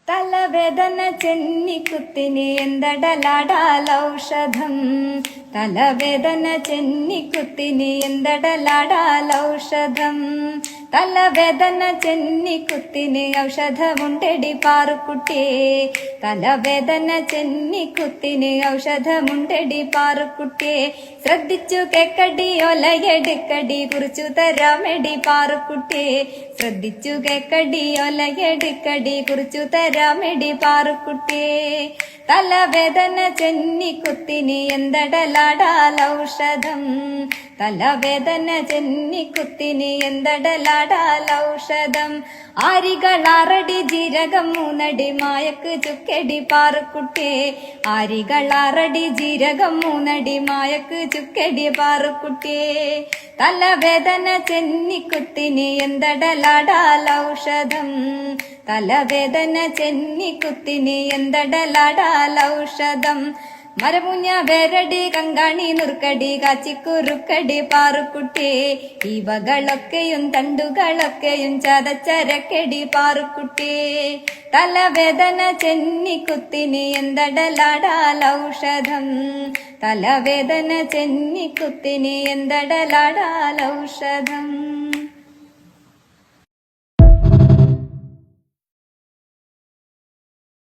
തലവേദന ചെന്നിക്കുത്തിന് എന്തടലാടാലൗഷധം. തലവേദന ചെന്നിക്കുത്തിന് എന്തടലാടാലൗഷധം. തലവേദന ചെന്നിക്കുത്തിന് ഔഷധമുണ്ടെടി പാറുക്കുട്ടിയെ. തലവേദന ചെന്നിക്കുത്തിന് ഔഷധമുണ്ടെടി പാറുക്കുട്ടിയെ. ശ്രദ്ധിച്ചു കേക്കടി ഒലയെടുക്കടി കുറിച്ചു തരാമെടി പാറുക്കുട്ടിയെ. ശ്രദ്ധിച്ചു കേക്കടി ഒലയെടുക്കടി കുറിച്ചു തരാമെടി പാറുക്കുട്ടിയെ. തലവേദന ചെന്നിക്കുത്തിന് എന്തടലാടാലൗഷധം. തലവേദന ചെന്നിക്കുത്തിന് എന്തടലാടാലൗഷധം. ആരികളാറടി ജീരകം മൂന്നടി മായക്ക് ചുക്കടി പാറുക്കുട്ടിയെ. ആരികളാറടി ജീരകം മൂന്നടി മായക്ക് ചുക്കടി പാറുക്കുട്ടിയെ. തലവേദന ചെന്നിക്കുത്തിന് എന്തടലാടാലൗഷധം. തലവേദന ചെന്നിക്കുത്തിന് എന്തടലാടാലൗഷധം. മരമുഞ്ഞ വേരടി കങ്കാണി നുറുക്കടി കാച്ചിക്കുറുക്കടി പാറുക്കുട്ടിയെ. ഇവകളൊക്കെയും തണ്ടുകളൊക്കെയും ചതച്ചരക്കടി പാറുക്കുട്ടിയെ. തലവേദന ചെന്നിക്കുത്തിന് എന്തടലാടാലൗഷധം. തലവേദന ചെന്നിക്കുത്തിന് എന്തടലാടാലൗഷധം.